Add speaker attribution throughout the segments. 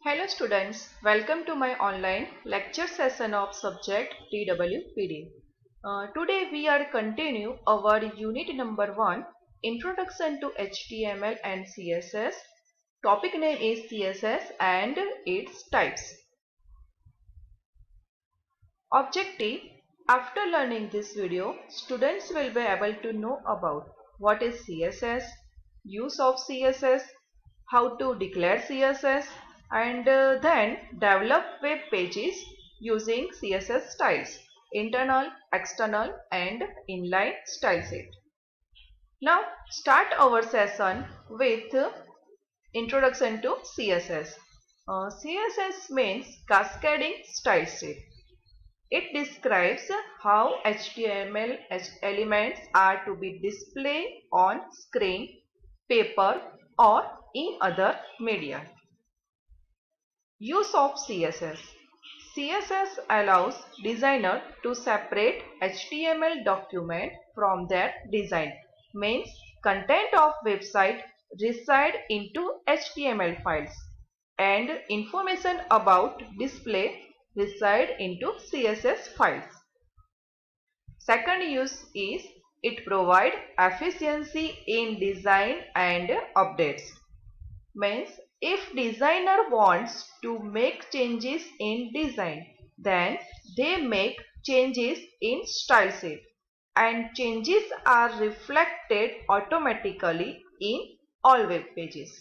Speaker 1: Hello students, welcome to my online lecture session of subject TWPD. Today we are continue our unit number 1, Introduction to HTML and CSS. Topic name is CSS and its types. Objective: after learning this video, students will be able to know about what is CSS, use of CSS, how to declare CSS, and then develop web pages using CSS styles, internal, external and inline style set. Now start our session with introduction to CSS. CSS means cascading style set. It describes how HTML elements are to be displayed on screen, paper or in other media. Use of CSS. CSS allows designer to separate HTML document from their design. Means content of website reside into HTML files and information about display reside into CSS files. Second use is it provides efficiency in design and updates. Means if designer wants to make changes in design, then they make changes in style set and changes are reflected automatically in all web pages.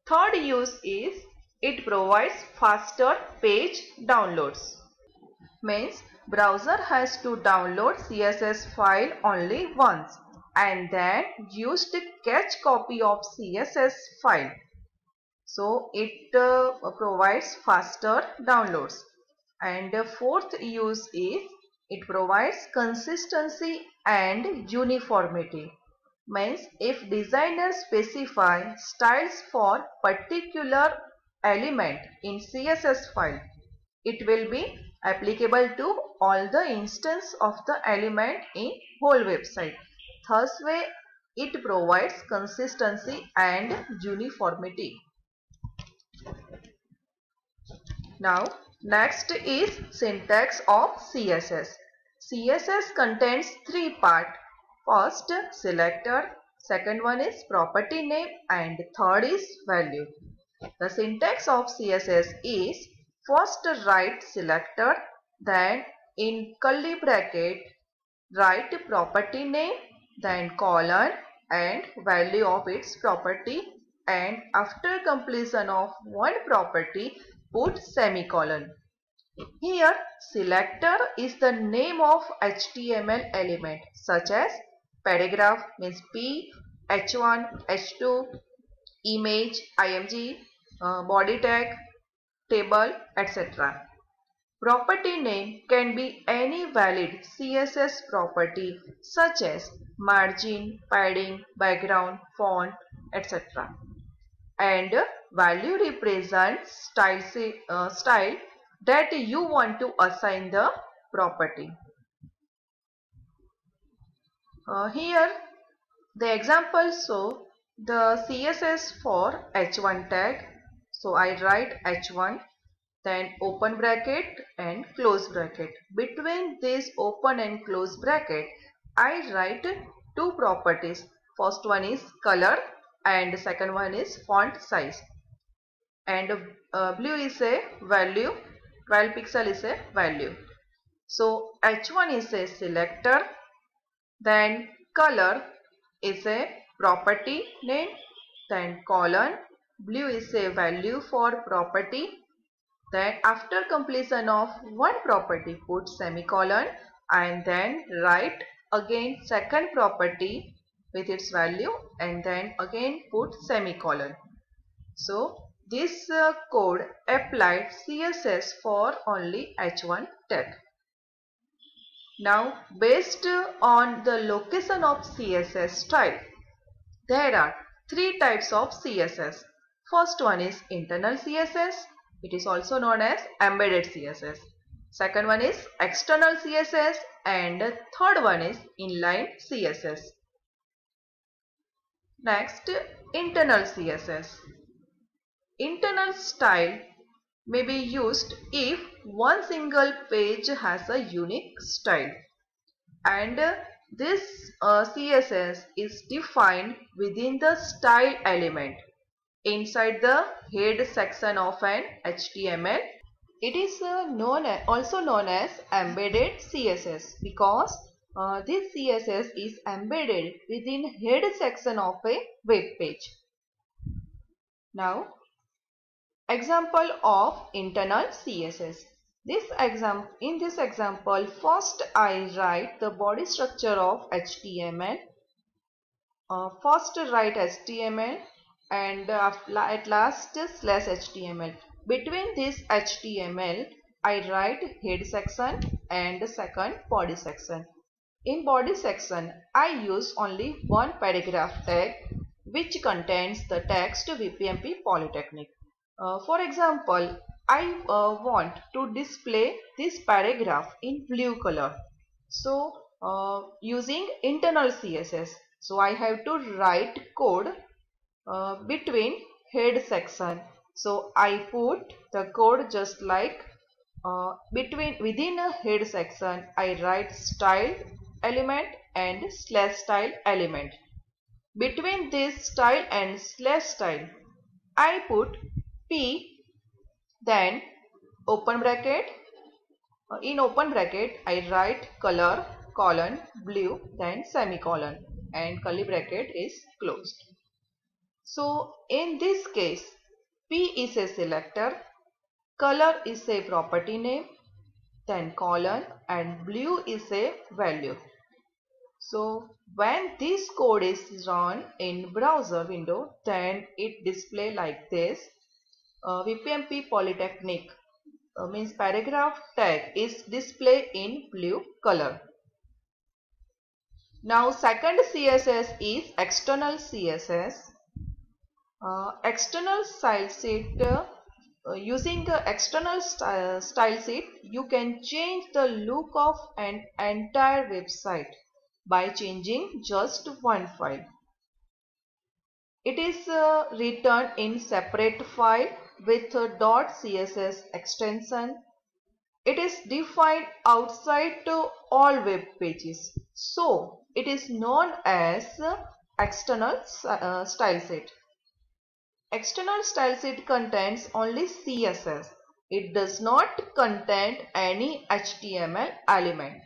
Speaker 1: Third use is it provides faster page downloads. Means browser has to download CSS file only once and then use the cache copy of CSS file. So it provides faster downloads. And the fourth use is it provides consistency and uniformity. Means if designers specify styles for particular element in CSS file, it will be applicable to all the instance of the element in whole website. Thus way it provides consistency and uniformity. Now next is syntax of CSS. CSS contains three parts. First selector, second one is property name and third is value. The syntax of CSS is first write selector, then in curly bracket write property name, then colon and value of its property, and after completion of one property put semicolon. Here selector is the name of HTML element such as paragraph means P, H1, H2, image, img, body tag, table, etc. Property name can be any valid CSS property such as margin, padding, background, font, etc. And value represents style that you want to assign the property. Here the example show the CSS for H1 tag. So I write H1, then open bracket and close bracket. Between this open and close bracket, I write two properties. First one is color and second one is font size. And blue is a value, 12 pixel is a value. So H1 is a selector, then color is a property name, then colon, blue is a value for property. Then after completion of one property put semicolon and then write again second property with its value and then again put semicolon. So this code applied CSS for only H1 tag. Now based on the location of CSS style, there are three types of CSS. First one is internal CSS. It is also known as embedded CSS. Second one is external CSS and third one is inline CSS. Next, internal CSS. Internal style may be used if one single page has a unique style, and this CSS is defined within the style element inside the head section of an HTML. It is also known as embedded CSS because this CSS is embedded within head section of a web page. Now, example of internal CSS. In this example, first I write the body structure of HTML. First write HTML and at last slash HTML. Between this HTML, I write head section and second body section. In body section, I use only one paragraph tag which contains the text VPMP Polytechnic. For example, I want to display this paragraph in blue color. So, using internal CSS. So, I have to write code between head section. So, I put the code just like within a head section, I write style element and slash style element. Between this style and slash style, I put P, then open bracket. In open bracket, I write color, colon, blue, then semicolon, and curly bracket is closed. So, in this case, P is a selector, color is a property name, then colon, and blue is a value. So, when this code is run in browser window, then it display like this. VPMP Polytechnic means paragraph tag is displayed in blue color. Now, second CSS is external CSS. External style sheet. Using the external style sheet, you can change the look of an entire website by changing just one file. It is written in separate file with a .css extension. It is defined outside all web pages. So, it is known as external style sheet. External style sheet contains only CSS. It does not contain any HTML element.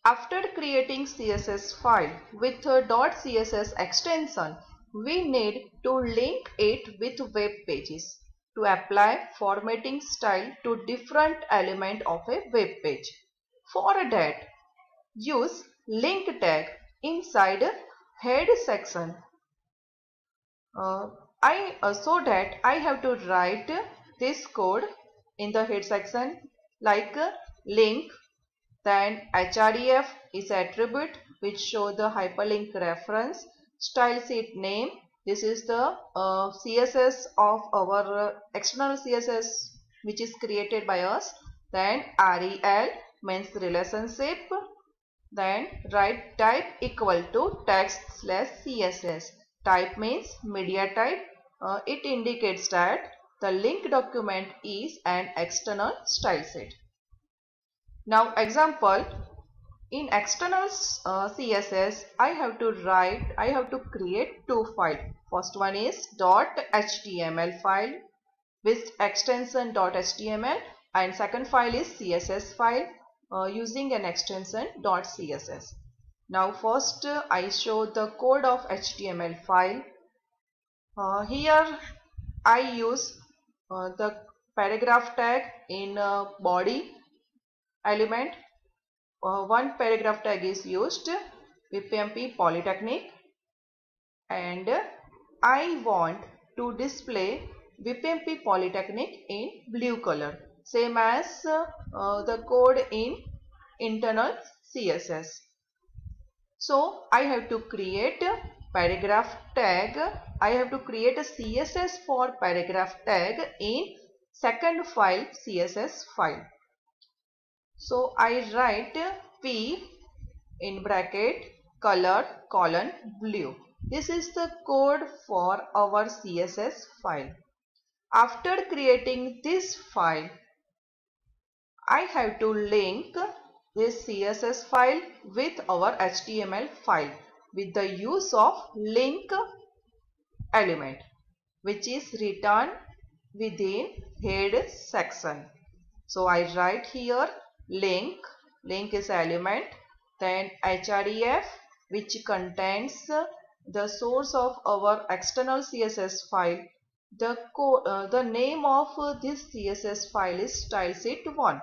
Speaker 1: After creating CSS file with a .css extension, we need to link it with web pages to apply formatting style to different element of a web page. For that, use link tag inside head section. So that I have to write this code in the head section like link. Then href is attribute which show the hyperlink reference. Style sheet name. This is the CSS of our external CSS which is created by us. Then rel means relationship. Then write type equal to text slash CSS. Type means media type. It indicates that the link document is an external style sheet. Now, example, in external CSS, I have to create two files. First one is .html file with extension .html, and second file is CSS file using an extension .css. Now, first I show the code of HTML file. Here I use the paragraph tag in body element. One paragraph tag is used, VPMP Polytechnic, and I want to display VPMP Polytechnic in blue color, same as the code in internal CSS. So I have to create a paragraph tag. I have to create a CSS for paragraph tag in second file CSS file. So I write P in bracket color colon blue. This is the code for our CSS file. After creating this file, I have to link this CSS file with our HTML file with the use of link element, which is written within head section. So I write here link is element, then href, which contains the source of our external CSS file. The name of this CSS file is stylesheet1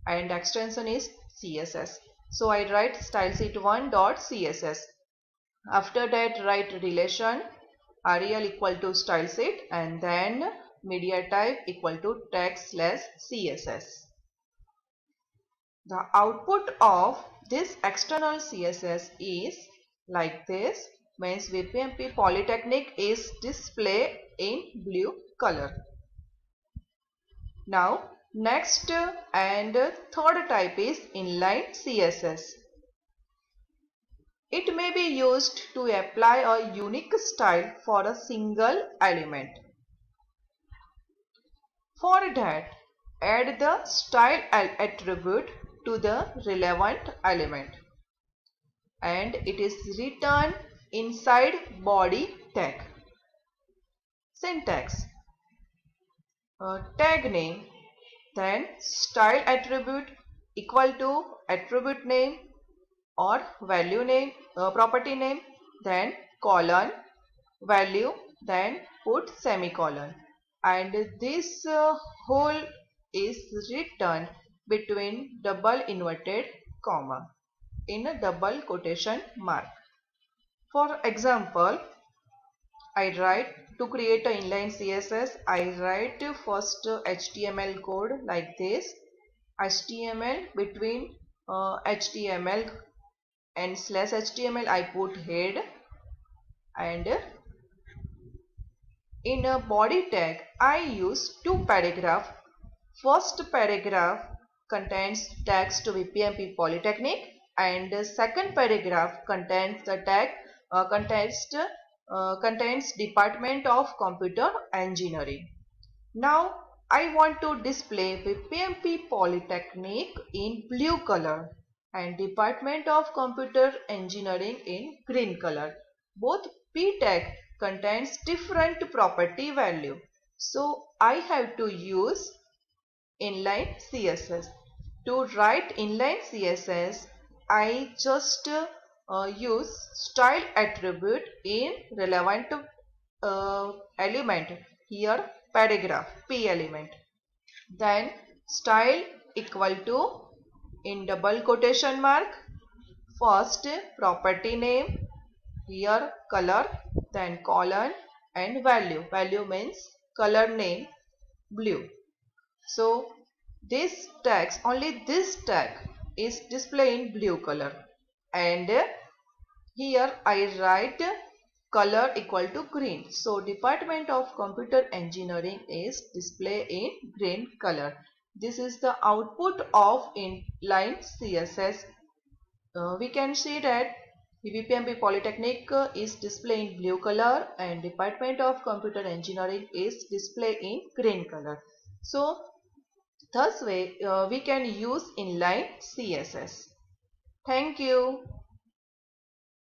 Speaker 1: and extension is CSS. So I write stylesheet1.css. After that, write relation rel equal to stylesheet and then media type equal to text/css. The output of this external CSS is like this, means VPMP Polytechnic is displayed in blue color. Now next and third type is inline CSS. It may be used to apply a unique style for a single element. For that, add the style attribute to the relevant element and it is written inside body tag. Syntax: tag name, then style attribute equal to attribute name or value name, property name, then colon, value, then put semicolon, and this whole is written between double inverted comma in a double quotation mark. For example, I write to create an inline CSS, I write first HTML code like this, HTML between HTML and /HTML I put head, and in a body tag I use two paragraphs. First paragraph contains text VPMP Polytechnic and second paragraph contains the tag contains Department of Computer Engineering. Now I want to display VPMP Polytechnic in blue color and Department of Computer Engineering in green color. Both p tag contains different property value. So I have to use inline CSS. To write inline CSS, I just use style attribute in relevant element, here paragraph p element, then style equal to in double quotation mark first property name, here color, then colon, and value means color name blue. So this text, only this tag is displayed in blue color, and here I write color equal to green. So Department of Computer Engineering is displayed in green color. This is the output of inline CSS. We can see that VPMP Polytechnic is displayed in blue color and Department of Computer Engineering is displayed in green color. So thus way we can use inline CSS. Thank you.